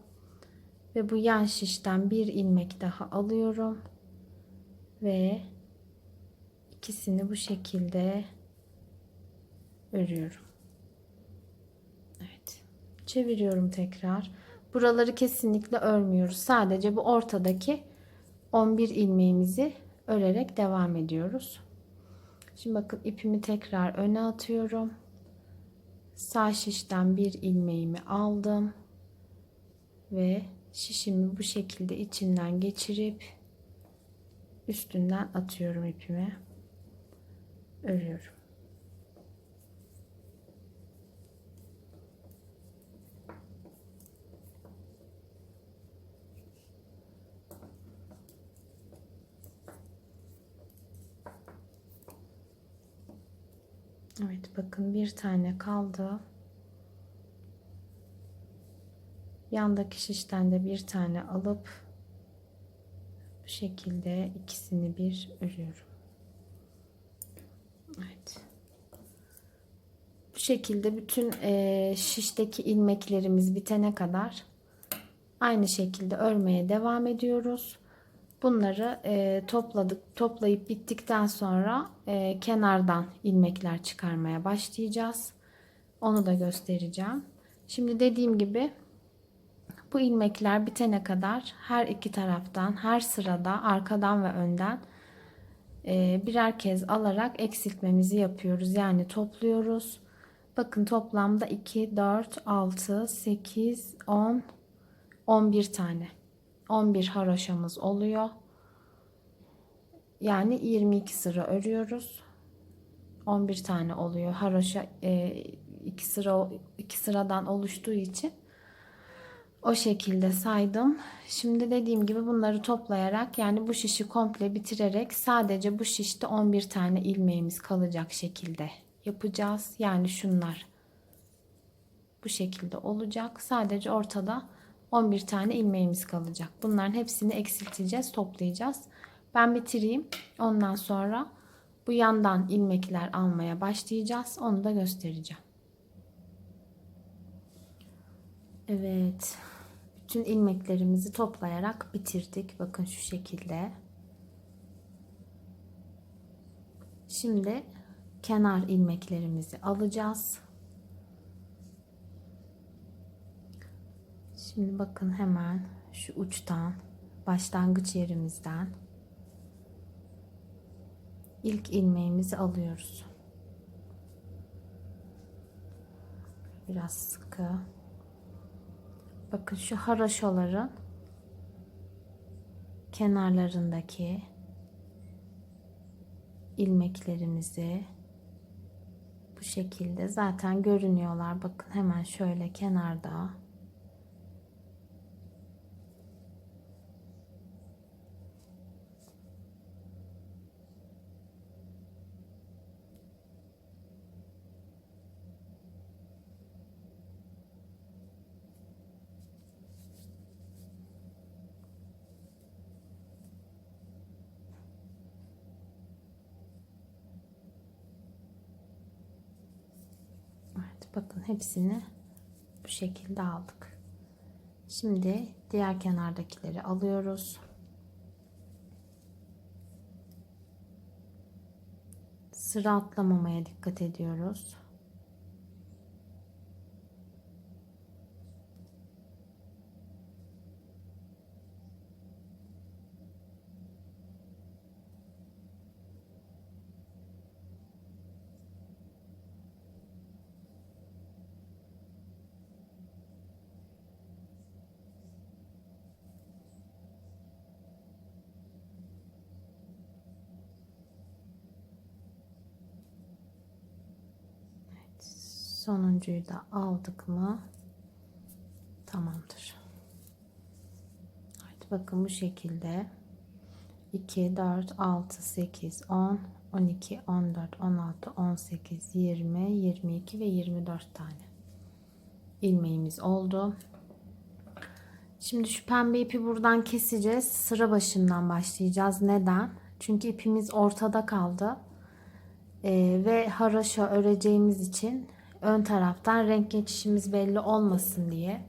ve bu yan şişten bir ilmek daha alıyorum ve ikisini bu şekilde örüyorum. Evet. Çeviriyorum tekrar. Buraları kesinlikle örmüyoruz. Sadece bu ortadaki 11 ilmeğimizi örerek devam ediyoruz. Şimdi bakın ipimi tekrar öne atıyorum. Sağ şişten bir ilmeğimi aldım ve şişimi bu şekilde içinden geçirip üstünden atıyorum ipimi. Örüyorum. Evet bakın bir tane kaldı. Yandaki şişten de bir tane alıp bu şekilde ikisini bir örüyorum. Evet. Bu şekilde bütün şişteki ilmeklerimiz bitene kadar aynı şekilde örmeye devam ediyoruz. Bunları toplayıp bittikten sonra kenardan ilmekler çıkarmaya başlayacağız. Onu da göstereceğim. Şimdi dediğim gibi bu ilmekler bitene kadar her iki taraftan, her sırada arkadan ve önden birer kez alarak eksiltmemizi yapıyoruz. Yani topluyoruz. Bakın toplamda 2, 4, 6, 8, 10, 11 tane. 11 haroşamız oluyor. Yani 22 sıra örüyoruz. 11 tane oluyor. Haroşa 2 sıradan oluştuğu için o şekilde saydım. Şimdi dediğim gibi bunları toplayarak, yani bu şişi komple bitirerek sadece bu şişte 11 tane ilmeğimiz kalacak şekilde yapacağız. Yani şunlar bu şekilde olacak. Sadece ortada 11 tane ilmeğimiz kalacak. Bunların hepsini eksilteceğiz, toplayacağız. Ben bitireyim. Ondan sonra bu yandan ilmekler almaya başlayacağız. Onu da göstereceğim. Evet. Bütün ilmeklerimizi toplayarak bitirdik. Bakın şu şekilde. Şimdi kenar ilmeklerimizi alacağız. Şimdi bakın hemen şu uçtan, başlangıç yerimizden ilk ilmeğimizi alıyoruz. Biraz sıkı. Bakın şu haroşaların kenarlarındaki ilmeklerimizi bu şekilde zaten görünüyorlar. Bakın hemen şöyle kenarda. Evet, bakın hepsini bu şekilde aldık. Şimdi diğer kenardakileri alıyoruz. Sıra atlamamaya dikkat ediyoruz. Sonuncuyu da aldık mı tamamdır. Evet, bakın bu şekilde 2, 4, 6, 8, 10, 12, 14, 16, 18, 20, 22 ve 24 tane ilmeğimiz oldu. Şimdi şu pembe ipi buradan keseceğiz. Sıra başından başlayacağız. Neden? Çünkü ipimiz ortada kaldı. Ve haroşa öreceğimiz için ön taraftan renk geçişimiz belli olmasın diye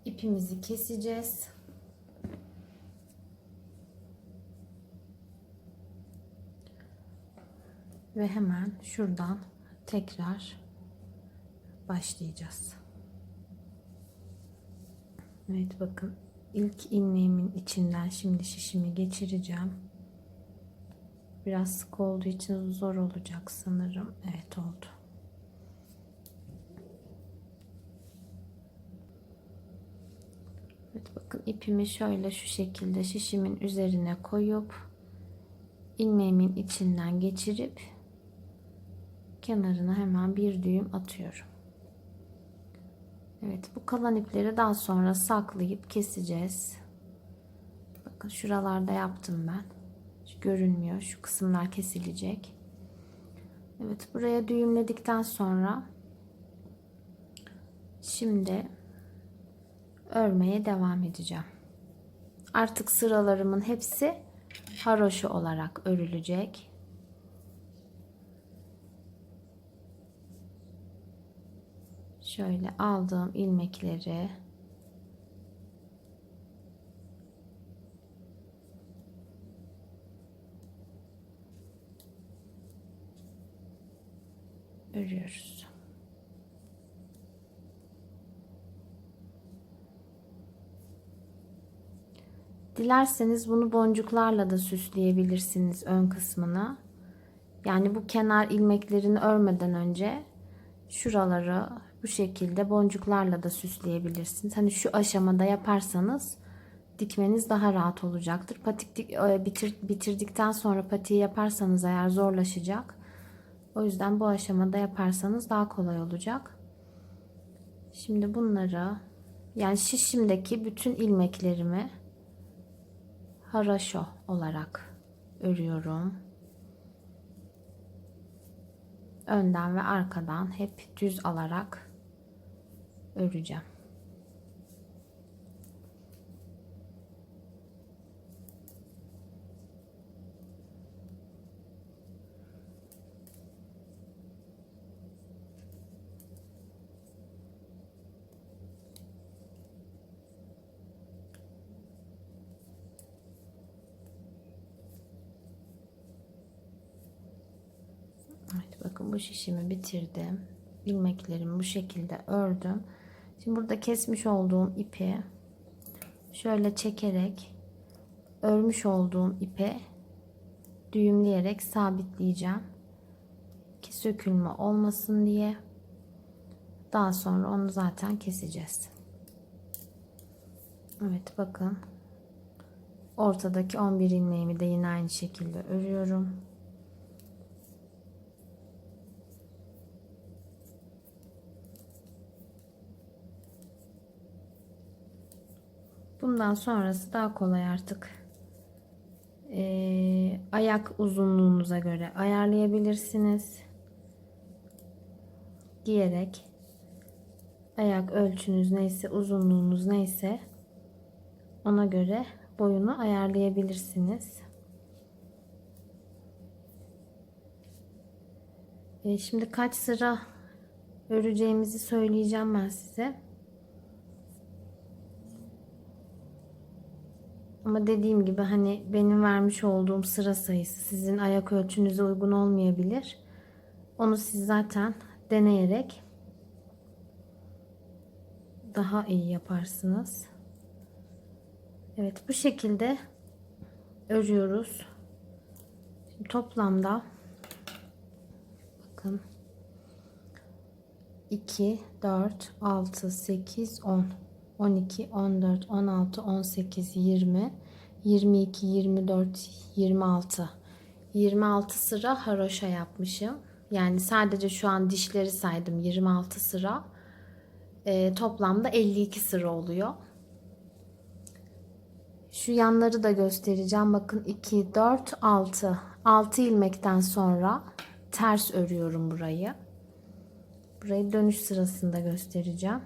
ipimizi keseceğiz. Ve hemen şuradan tekrar başlayacağız. Evet, bakın ilk ilmeğimin içinden şimdi şişimi geçireceğim. Biraz sık olduğu için zor olacak sanırım. Evet, oldu. Evet, bakın ipimi şöyle şu şekilde şişimin üzerine koyup ilmeğimin içinden geçirip kenarına hemen bir düğüm atıyorum. Evet, bu kalan ipleri daha sonra saklayıp keseceğiz. Bakın şuralarda yaptım ben. Şu görünmüyor. Şu kısımlar kesilecek. Evet, buraya düğümledikten sonra şimdi örmeye devam edeceğim. Artık sıralarımın hepsi haroşa olarak örülecek. Şöyle aldığım ilmekleri örüyoruz. Dilerseniz bunu boncuklarla da süsleyebilirsiniz ön kısmını. Yani bu kenar ilmeklerini örmeden önce şuraları bu şekilde boncuklarla da süsleyebilirsiniz. Hani şu aşamada yaparsanız dikmeniz daha rahat olacaktır. Bitirdikten sonra patiği yaparsanız eğer zorlaşacak. O yüzden bu aşamada yaparsanız daha kolay olacak. Şimdi bunları, yani şişimdeki bütün ilmeklerimi haraşo olarak örüyorum. Önden ve arkadan hep düz alarak öreceğim. Evet, bakın bu şişimi bitirdim. İlmeklerimi bu şekilde ördüm. Şimdi burada kesmiş olduğum ipi şöyle çekerek örmüş olduğum ipe düğümleyerek sabitleyeceğim ki sökülme olmasın diye. Daha sonra onu zaten keseceğiz. Evet, bakın ortadaki 11 ilmeğimi de yine aynı şekilde örüyorum. Bundan sonrası daha kolay artık. Ayak uzunluğunuza göre ayarlayabilirsiniz. Giyerek ayak ölçünüz neyse, uzunluğunuz neyse ona göre boyunu ayarlayabilirsiniz. Şimdi kaç sıra öreceğimizi söyleyeceğim ben size. Ama dediğim gibi hani benim vermiş olduğum sıra sayısı sizin ayak ölçünüze uygun olmayabilir. Onu siz zaten deneyerek daha iyi yaparsınız. Evet, bu şekilde örüyoruz. Şimdi toplamda bakın 2, 4, 6, 8, 10, 12, 14, 16, 18, 20, 22, 24, 26. 26 sıra haroşa yapmışım. Yani sadece şu an dişleri saydım, 26 sıra. Toplamda 52 sıra oluyor. Şu yanları da göstereceğim. Bakın 2, 4, 6. 6 ilmekten sonra ters örüyorum burayı. Burayı dönüş sırasında göstereceğim.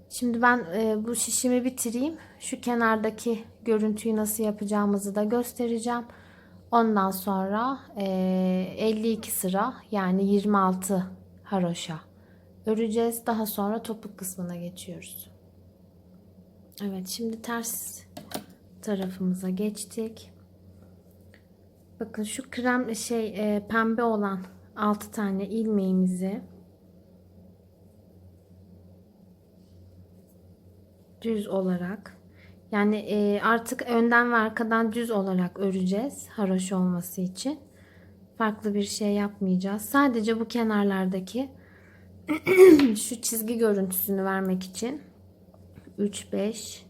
Şimdi ben bu şişimi bitireyim. Şu kenardaki görüntüyü nasıl yapacağımızı da göstereceğim. Ondan sonra 52 sıra, yani 26 haroşa öreceğiz. Daha sonra topuk kısmına geçiyoruz. Evet, şimdi ters tarafımıza geçtik. Bakın şu krem pembe olan 6 tane ilmeğimizi düz olarak, yani artık önden ve arkadan düz olarak öreceğiz haroşa olması için. Farklı bir şey yapmayacağız. Sadece bu kenarlardaki şu çizgi görüntüsünü vermek için 3, 5,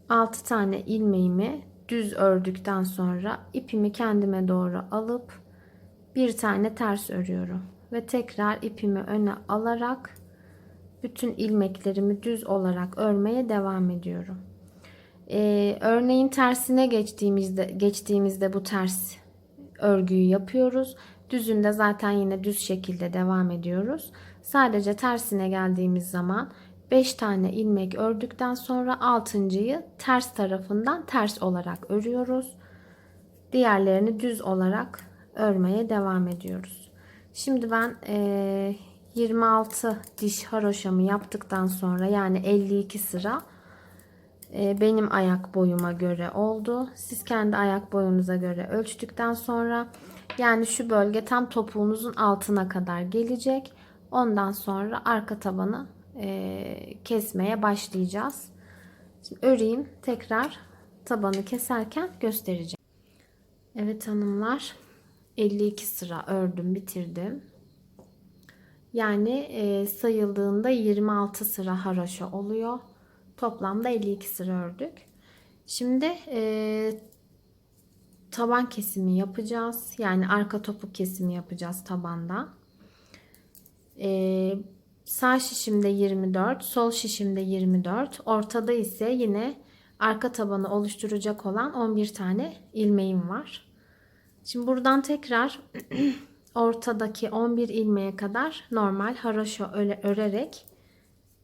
6 tane ilmeğimi düz ördükten sonra ipimi kendime doğru alıp bir tane ters örüyorum ve tekrar ipimi öne alarak bütün ilmeklerimi düz olarak örmeye devam ediyorum. Örneğin tersine geçtiğimizde bu ters örgüyü yapıyoruz. Düzünde zaten yine düz şekilde devam ediyoruz. Sadece tersine geldiğimiz zaman 5 tane ilmek ördükten sonra 6.'yı ters tarafından ters olarak örüyoruz. Diğerlerini düz olarak örmeye devam ediyoruz. Şimdi ben 26 diş haroşamı yaptıktan sonra, yani 52 sıra benim ayak boyuma göre oldu. Siz kendi ayak boyunuza göre ölçtükten sonra, yani şu bölge tam topuğunuzun altına kadar gelecek. Ondan sonra arka tabanı kesmeye başlayacağız. Şimdi öreyim, tekrar tabanı keserken göstereceğim. Evet hanımlar, 52 sıra ördüm, bitirdim. Yani sayıldığında 26 sıra haroşa oluyor. Toplamda 52 sıra ördük. Şimdi taban kesimi yapacağız. Yani arka topuk kesimi yapacağız tabanda. Sağ şişimde 24, sol şişimde 24. Ortada ise yine arka tabanı oluşturacak olan 11 tane ilmeğim var. Şimdi buradan tekrar ortadaki 11 ilmeğe kadar normal haroşa örerek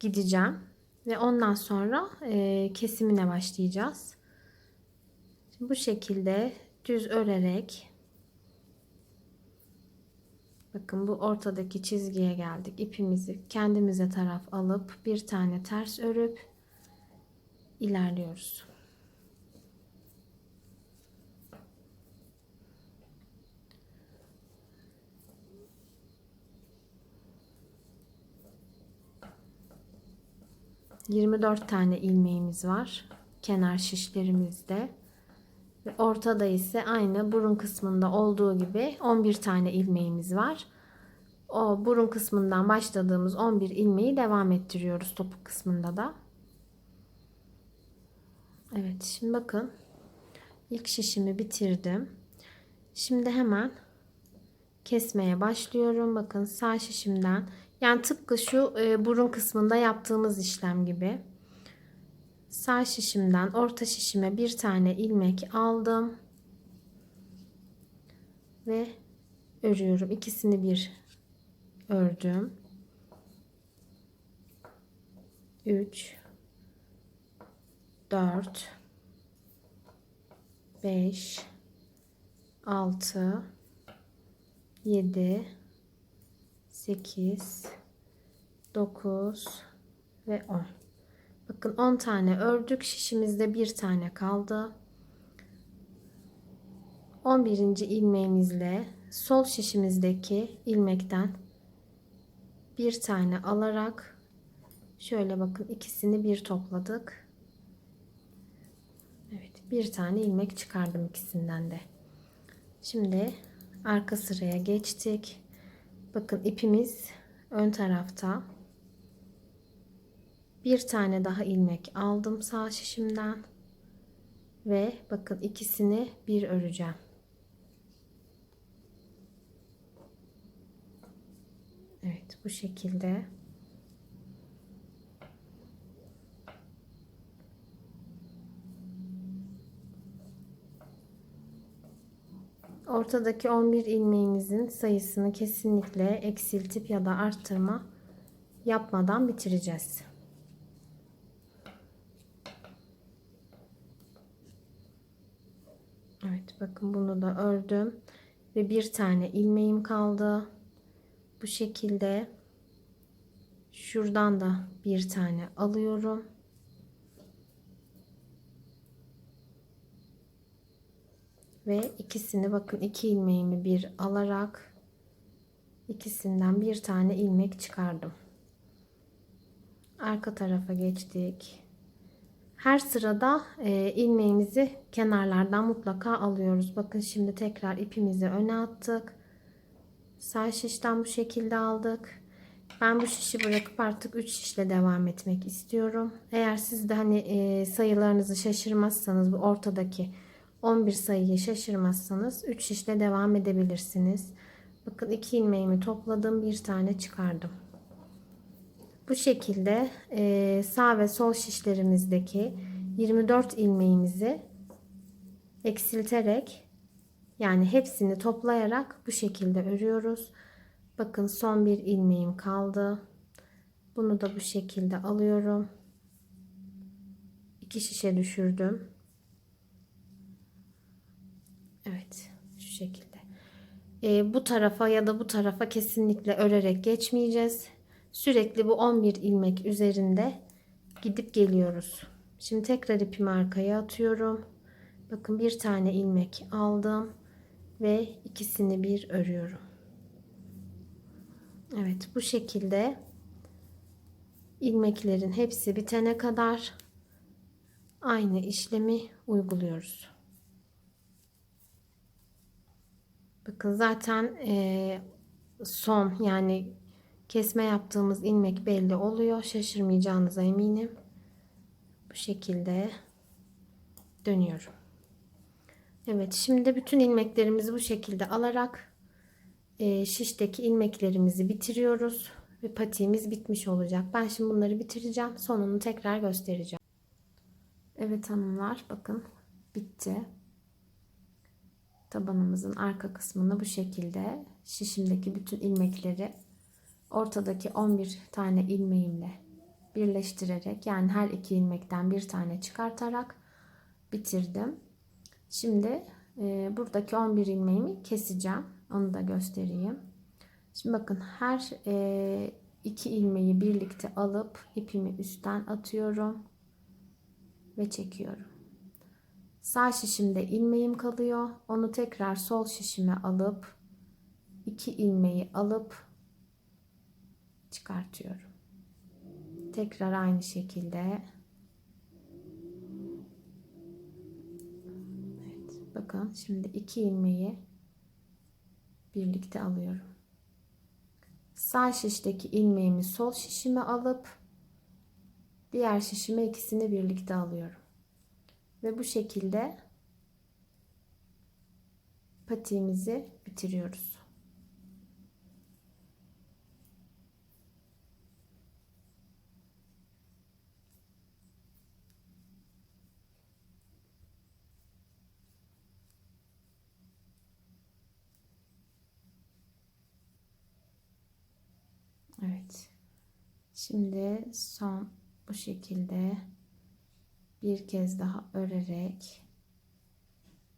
gideceğim. Ve ondan sonra kesimine başlayacağız. Şimdi bu şekilde düz örerek, bakın bu ortadaki çizgiye geldik. İpimizi kendimize taraf alıp bir tane ters örüp ilerliyoruz. ...24 tane ilmeğimiz var kenar şişlerimizde. Ve ortada ise aynı burun kısmında olduğu gibi 11 tane ilmeğimiz var. O burun kısmından başladığımız 11 ilmeği devam ettiriyoruz topuk kısmında da. Evet, şimdi bakın ilk şişimi bitirdim. Şimdi hemen kesmeye başlıyorum. Bakın sağ şişimden, yani tıpkı şu burun kısmında yaptığımız işlem gibi. Sağ şişimden orta şişime bir tane ilmek aldım. Ve örüyorum. İkisini bir ördüm. 3 4 5 6 7 8 9 ve 10. Bakın 10 tane ördük. Şişimizde bir tane kaldı. 11. ilmeğimizle sol şişimizdeki ilmekten bir tane alarak şöyle bakın ikisini bir topladık. Evet, bir tane ilmek çıkardım ikisinden de. Şimdi arka sıraya geçtik. Bakın ipimiz ön tarafta. Bir tane daha ilmek aldım sağ şişimden ve bakın ikisini bir öreceğim. Evet, bu şekilde. Ortadaki 11 ilmeğimizin sayısını kesinlikle eksiltip ya da arttırma yapmadan bitireceğiz. Evet, bakın bunu da ördüm ve bir tane ilmeğim kaldı. Bu şekilde şuradan da bir tane alıyorum. Ve ikisini bakın iki ilmeğimi bir alarak ikisinden bir tane ilmek çıkardım. Arka tarafa geçtik. Her sırada ilmeğimizi kenarlardan mutlaka alıyoruz. Bakın şimdi tekrar ipimizi öne attık. Sağ şişten bu şekilde aldık. Ben bu şişi bırakıp artık 3 şişle devam etmek istiyorum. Eğer siz de hani sayılarınızı şaşırmazsanız, bu ortadaki 11 sayıyı şaşırmazsanız 3 şişle devam edebilirsiniz. Bakın 2 ilmeğimi topladım, bir tane çıkardım. Bu şekilde sağ ve sol şişlerimizdeki 24 ilmeğimizi eksilterek, yani hepsini toplayarak bu şekilde örüyoruz. Bakın son bir ilmeğim kaldı. Bunu da bu şekilde alıyorum. 2 şişe düşürdüm. Evet, şu şekilde. Bu tarafa ya da bu tarafa kesinlikle örerek geçmeyeceğiz. Sürekli bu 11 ilmek üzerinde gidip geliyoruz. Şimdi tekrar ipimi arkaya atıyorum. Bakın bir tane ilmek aldım ve ikisini bir örüyorum. Evet, bu şekilde ilmeklerin hepsi bitene kadar aynı işlemi uyguluyoruz. Bakın zaten son, yani kesme yaptığımız ilmek belli oluyor. Şaşırmayacağınıza eminim. şekilde dönüyorum. Evet, şimdi bütün ilmeklerimizi bu şekilde alarak şişteki ilmeklerimizi bitiriyoruz ve patiğimiz bitmiş olacak. Ben şimdi bunları bitireceğim. Sonunu tekrar göstereceğim. Evet hanımlar, bakın bitti. Tabanımızın arka kısmını bu şekilde şişimdeki bütün ilmekleri ortadaki 11 tane ilmeğimle birleştirerek, yani her iki ilmekten bir tane çıkartarak bitirdim. Şimdi buradaki 11 ilmeğimi keseceğim. Onu da göstereyim. Şimdi bakın, her iki ilmeği birlikte alıp ipimi üstten atıyorum ve çekiyorum. Sağ şişimde ilmeğim kalıyor. Onu tekrar sol şişime alıp iki ilmeği alıp çıkartıyorum. Tekrar aynı şekilde. Evet, bakın şimdi iki ilmeği birlikte alıyorum. Sağ şişteki ilmeğimi sol şişime alıp diğer şişime ikisini birlikte alıyorum. Ve bu şekilde patiğimizi bitiriyoruz. Evet. Şimdi son bu şekilde bir kez daha örerek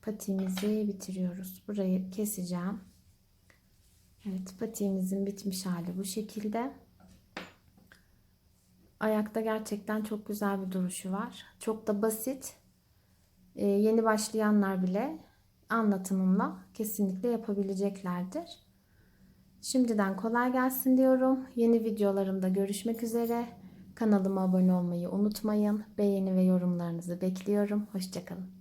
patiğimizi bitiriyoruz. Burayı keseceğim. Evet, patiğimizin bitmiş hali bu şekilde. Ayakta gerçekten çok güzel bir duruşu var. Çok da basit. Yeni başlayanlar bile anlatımımla kesinlikle yapabileceklerdir. Şimdiden kolay gelsin diyorum. Yeni videolarımda görüşmek üzere. Kanalıma abone olmayı unutmayın. Beğeni ve yorumlarınızı bekliyorum. Hoşça kalın.